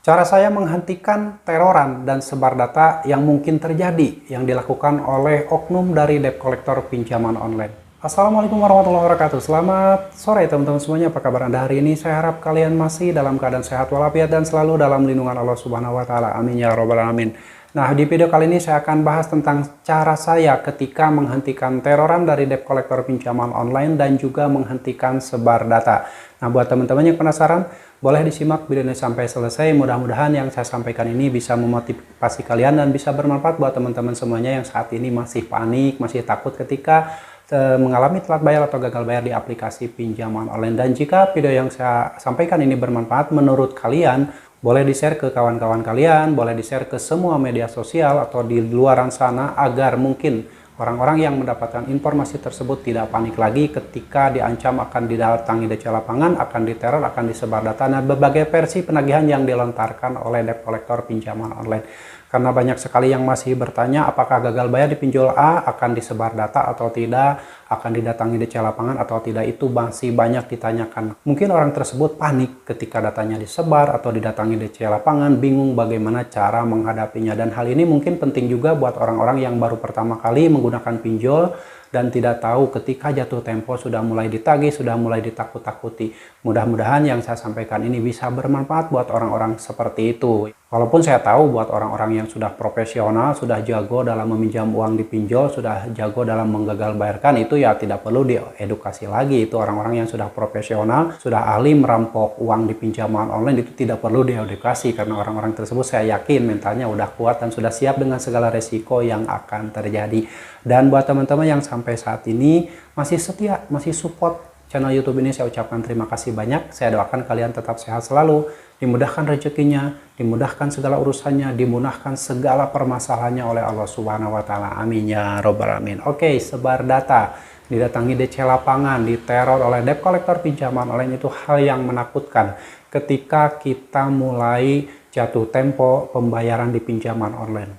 Cara saya menghentikan teroran dan sebar data yang mungkin terjadi yang dilakukan oleh oknum dari debt collector pinjaman online. Assalamualaikum warahmatullahi wabarakatuh. Selamat sore teman-teman semuanya. Apa kabar Anda hari ini? Saya harap kalian masih dalam keadaan sehat walafiat dan selalu dalam lindungan Allah Subhanahu wa taala. Amin ya rabbal alamin. Nah, di video kali ini saya akan bahas tentang cara saya ketika menghentikan teroran dari debt collector pinjaman online dan juga menghentikan sebar data. Nah, buat teman-teman yang penasaran, boleh disimak videonya sampai selesai. Mudah-mudahan yang saya sampaikan ini bisa memotivasi kalian dan bisa bermanfaat buat teman-teman semuanya yang saat ini masih panik, masih takut ketika mengalami telat bayar atau gagal bayar di aplikasi pinjaman online. Dan jika video yang saya sampaikan ini bermanfaat menurut kalian, boleh di-share ke kawan-kawan kalian, boleh di-share ke semua media sosial atau di luaran sana agar mungkin orang-orang yang mendapatkan informasi tersebut tidak panik lagi ketika diancam akan didatangi DC lapangan, akan diteror, akan disebar data, dan berbagai versi penagihan yang dilontarkan oleh debt collector pinjaman online. Karena banyak sekali yang masih bertanya apakah gagal bayar di pinjol A akan disebar data atau tidak, akan didatangi DC lapangan atau tidak, itu masih banyak ditanyakan. Mungkin orang tersebut panik ketika datanya disebar atau didatangi DC lapangan, bingung bagaimana cara menghadapinya. Dan hal ini mungkin penting juga buat orang-orang yang baru pertama kali menggunakan pinjol dan tidak tahu ketika jatuh tempo sudah mulai ditagih, sudah mulai ditakut-takuti. Mudah-mudahan yang saya sampaikan ini bisa bermanfaat buat orang-orang seperti itu. Walaupun saya tahu buat orang-orang yang sudah profesional, sudah jago dalam meminjam uang di pinjol, sudah jago dalam menggagal bayarkan, itu ya tidak perlu diedukasi lagi. Itu orang-orang yang sudah profesional, sudah ahli merampok uang di pinjaman online, itu tidak perlu diedukasi. Karena orang-orang tersebut saya yakin mentalnya udah kuat dan sudah siap dengan segala resiko yang akan terjadi. Dan buat teman-teman yang sampai saat ini masih setia, masih support channel YouTube ini, saya ucapkan terima kasih banyak. Saya doakan kalian tetap sehat selalu, dimudahkan rezekinya, dimudahkan segala urusannya, dimudahkan segala permasalahannya oleh Allah Subhanahu wa taala. Amin ya robbal alamin. Oke, sebar data, didatangi DC lapangan, diteror oleh debt collector pinjaman online, itu hal yang menakutkan ketika kita mulai jatuh tempo pembayaran di pinjaman online.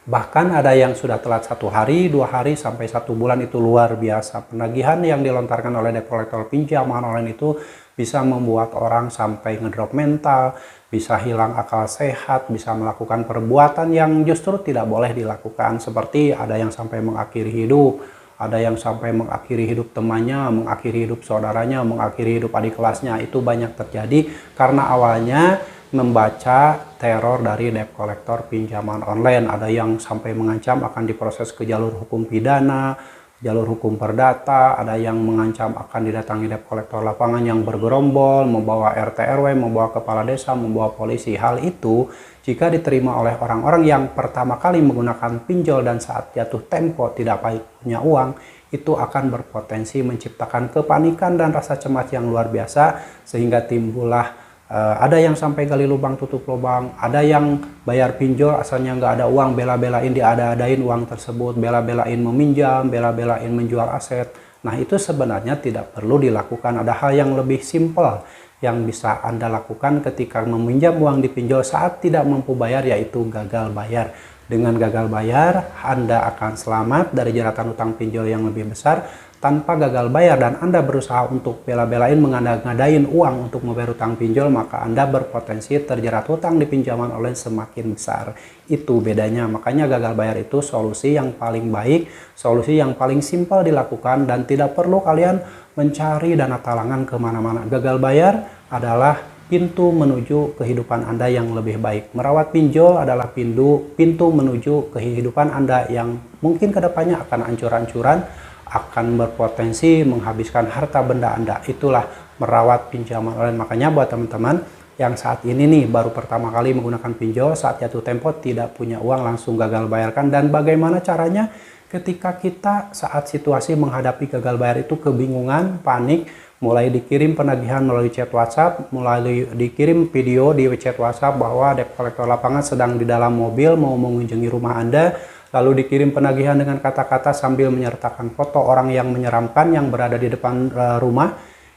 Bahkan ada yang sudah telat 1 hari, 2 hari, sampai 1 bulan, itu luar biasa. Penagihan yang dilontarkan oleh debt collector pinjaman online itu bisa membuat orang sampai ngedrop mental, bisa hilang akal sehat, bisa melakukan perbuatan yang justru tidak boleh dilakukan. Seperti ada yang sampai mengakhiri hidup, ada yang sampai mengakhiri hidup temannya, mengakhiri hidup saudaranya, mengakhiri hidup adik kelasnya. Itu banyak terjadi karena awalnya membaca teror dari debt collector pinjaman online. Ada yang sampai mengancam akan diproses ke jalur hukum pidana, jalur hukum perdata, ada yang mengancam akan didatangi debt collector lapangan yang bergerombol, membawa RT RW, membawa kepala desa, membawa polisi. Hal itu jika diterima oleh orang-orang yang pertama kali menggunakan pinjol dan saat jatuh tempo tidak punya uang, itu akan berpotensi menciptakan kepanikan dan rasa cemas yang luar biasa, sehingga timbullah ada yang sampai gali lubang tutup lubang, ada yang bayar pinjol asalnya nggak ada uang, bela-belain diada-adain uang tersebut, bela-belain meminjam, bela-belain menjual aset. Nah, itu sebenarnya tidak perlu dilakukan. Ada hal yang lebih simpel yang bisa Anda lakukan ketika meminjam uang di pinjol saat tidak mampu bayar, yaitu gagal bayar. Dengan gagal bayar, Anda akan selamat dari jeratan utang pinjol yang lebih besar. Tanpa gagal bayar dan Anda berusaha untuk bela-belain mengada-ngadain uang untuk membayar utang pinjol, maka Anda berpotensi terjerat hutang di pinjaman online semakin besar. Itu bedanya. Makanya gagal bayar itu solusi yang paling baik, solusi yang paling simpel dilakukan, dan tidak perlu kalian mencari dana talangan kemana-mana. Gagal bayar adalah pintu menuju kehidupan Anda yang lebih baik. Merawat pinjol adalah pintu menuju kehidupan Anda yang mungkin kedepannya akan ancur-ancuran, akan berpotensi menghabiskan harta benda Anda. Itulah merawat pinjaman online. Makanya buat teman-teman yang saat ini nih baru pertama kali menggunakan pinjol, saat jatuh tempo tidak punya uang, langsung gagal bayarkan. Dan bagaimana caranya ketika kita saat situasi menghadapi gagal bayar itu kebingungan, panik, mulai dikirim penagihan melalui chat WhatsApp, mulai dikirim video di chat WhatsApp bahwa debt collector lapangan sedang di dalam mobil mau mengunjungi rumah Anda, lalu dikirim penagihan dengan kata-kata sambil menyertakan foto orang yang menyeramkan yang berada di depan rumah.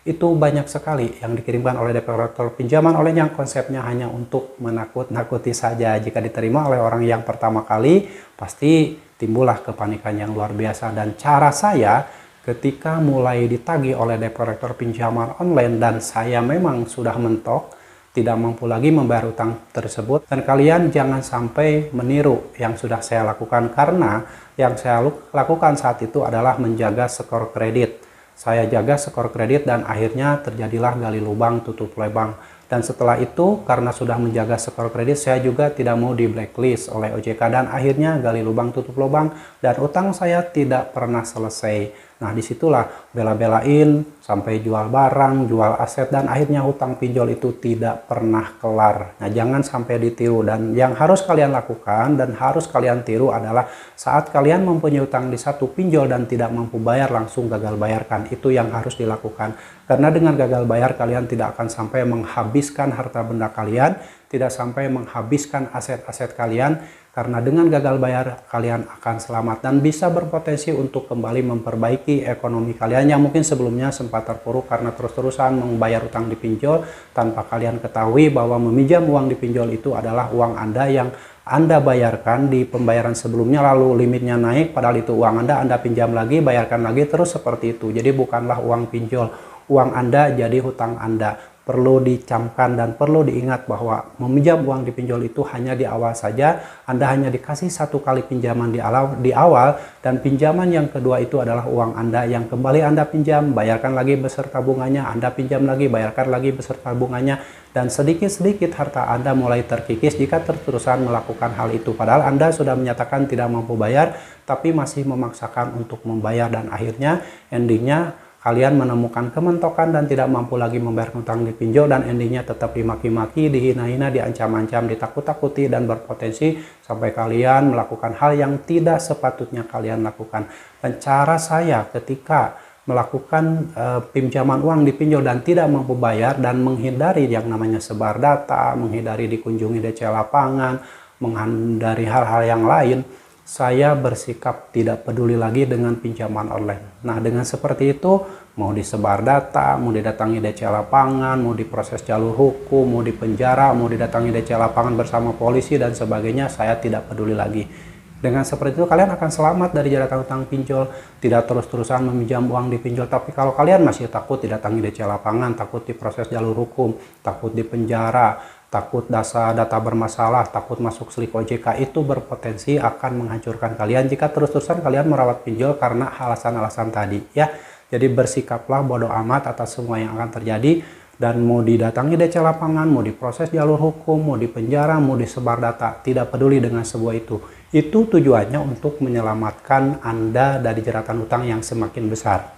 Itu banyak sekali yang dikirimkan oleh debt collector pinjaman online yang konsepnya hanya untuk menakut-nakuti saja. Jika diterima oleh orang yang pertama kali, pasti timbullah kepanikan yang luar biasa. Dan cara saya ketika mulai ditagih oleh debt collector pinjaman online dan saya memang sudah mentok, tidak mampu lagi membayar utang tersebut. Dan kalian jangan sampai meniru yang sudah saya lakukan, karena yang saya lakukan saat itu adalah menjaga skor kredit. Saya jaga skor kredit dan akhirnya terjadilah gali lubang tutup lubang. Dan setelah itu, karena sudah menjaga skor kredit, saya juga tidak mau di blacklist oleh OJK dan akhirnya gali lubang tutup lubang dan utang saya tidak pernah selesai. Nah, disitulah bela-belain sampai jual barang, jual aset, dan akhirnya utang pinjol itu tidak pernah kelar. Nah, jangan sampai ditiru. Dan yang harus kalian lakukan dan harus kalian tiru adalah saat kalian mempunyai utang di satu pinjol dan tidak mampu bayar, langsung gagal bayarkan. Itu yang harus dilakukan. Karena dengan gagal bayar, kalian tidak akan sampai menghabiskan harta benda kalian, tidak sampai menghabiskan aset-aset kalian. Karena dengan gagal bayar, kalian akan selamat dan bisa berpotensi untuk kembali memperbaiki ekonomi kalian yang mungkin sebelumnya sempat terpuruk karena terus-terusan membayar utang di pinjol tanpa kalian ketahui bahwa meminjam uang di pinjol itu adalah uang Anda yang Anda bayarkan di pembayaran sebelumnya, lalu limitnya naik, padahal itu uang Anda pinjam lagi, bayarkan lagi, terus seperti itu. Jadi bukanlah uang pinjol, uang Anda jadi hutang Anda. Perlu dicamkan dan perlu diingat bahwa meminjam uang di pinjol itu hanya di awal saja. Anda hanya dikasih satu kali pinjaman di awal, dan pinjaman yang kedua itu adalah uang Anda yang kembali Anda pinjam, bayarkan lagi beserta bunganya, Anda pinjam lagi, bayarkan lagi beserta bunganya, dan sedikit-sedikit harta Anda mulai terkikis jika terus-terusan melakukan hal itu. Padahal Anda sudah menyatakan tidak mampu bayar, tapi masih memaksakan untuk membayar, dan akhirnya endingnya kalian menemukan kementokan dan tidak mampu lagi membayar utang di pinjol, dan endingnya tetap dimaki-maki, dihina-hina, diancam-ancam, ditakut-takuti, dan berpotensi sampai kalian melakukan hal yang tidak sepatutnya kalian lakukan. Dan cara saya ketika melakukan pinjaman uang di pinjol dan tidak mampu bayar dan menghindari yang namanya sebar data, menghindari dikunjungi DC lapangan, menghindari hal-hal yang lain, saya bersikap tidak peduli lagi dengan pinjaman online. Nah, dengan seperti itu, mau disebar data, mau didatangi DC lapangan, mau diproses jalur hukum, mau dipenjara, mau didatangi DC lapangan bersama polisi dan sebagainya, saya tidak peduli lagi. Dengan seperti itu, kalian akan selamat dari jeratan utang pinjol, tidak terus-terusan meminjam uang di pinjol. Tapi kalau kalian masih takut didatangi DC lapangan, takut diproses jalur hukum, takut dipenjara, takut data bermasalah, takut masuk slik OJK, itu berpotensi akan menghancurkan kalian jika terus-terusan kalian merawat pinjol karena alasan-alasan tadi, ya. Jadi bersikaplah bodoh amat atas semua yang akan terjadi, dan mau didatangi DC lapangan, mau diproses jalur hukum, mau dipenjara, mau disebar data, tidak peduli dengan sebuah itu. Itu tujuannya untuk menyelamatkan Anda dari jeratan utang yang semakin besar.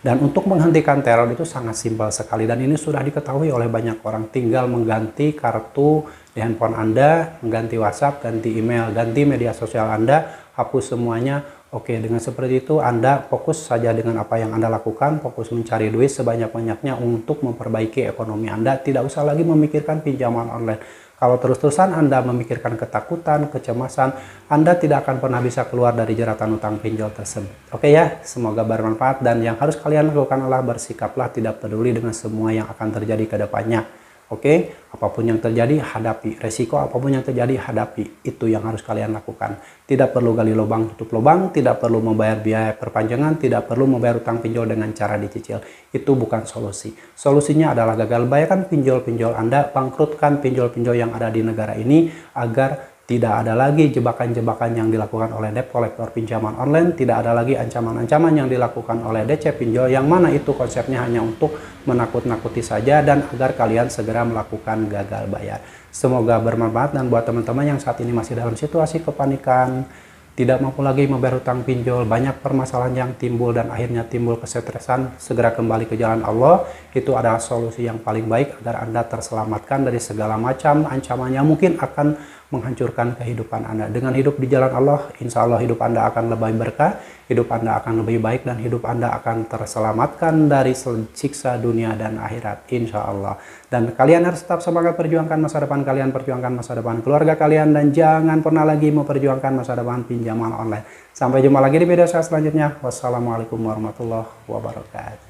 Dan untuk menghentikan teror itu sangat simpel sekali, dan ini sudah diketahui oleh banyak orang. Tinggal mengganti kartu di handphone Anda, mengganti WhatsApp, ganti email, ganti media sosial Anda, hapus semuanya. Oke, dengan seperti itu Anda fokus saja dengan apa yang Anda lakukan, fokus mencari duit sebanyak-banyaknya untuk memperbaiki ekonomi Anda. Tidak usah lagi memikirkan pinjaman online. Kalau terus-terusan Anda memikirkan ketakutan, kecemasan, Anda tidak akan pernah bisa keluar dari jeratan utang pinjol tersebut. Oke ya, semoga bermanfaat, dan yang harus kalian lakukan adalah bersikaplah tidak peduli dengan semua yang akan terjadi ke depannya. Oke, apapun yang terjadi, hadapi. Resiko apapun yang terjadi, hadapi. Itu yang harus kalian lakukan. Tidak perlu gali lubang tutup lubang, tidak perlu membayar biaya perpanjangan, tidak perlu membayar utang pinjol dengan cara dicicil. Itu bukan solusi. Solusinya adalah gagal bayarkan pinjol-pinjol Anda, bangkrutkan pinjol-pinjol yang ada di negara ini, agar tidak ada lagi jebakan-jebakan yang dilakukan oleh debt collector pinjaman online, tidak ada lagi ancaman-ancaman yang dilakukan oleh DC pinjol, yang mana itu konsepnya hanya untuk menakut-nakuti saja dan agar kalian segera melakukan gagal bayar. Semoga bermanfaat, dan buat teman-teman yang saat ini masih dalam situasi kepanikan, tidak mampu lagi membayar hutang pinjol, banyak permasalahan yang timbul dan akhirnya timbul kesetresan, segera kembali ke jalan Allah. Itu adalah solusi yang paling baik agar Anda terselamatkan dari segala macam ancaman yang mungkin akan menghancurkan kehidupan Anda. Dengan hidup di jalan Allah, insya Allah hidup Anda akan lebih berkah, hidup Anda akan lebih baik, dan hidup Anda akan terselamatkan dari siksa dunia dan akhirat, insya Allah. Dan kalian harus tetap semangat perjuangkan masa depan kalian, perjuangkan masa depan keluarga kalian, dan jangan pernah lagi memperjuangkan masa depan pinjaman online. Sampai jumpa lagi di video saya selanjutnya. Wassalamualaikum warahmatullahi wabarakatuh.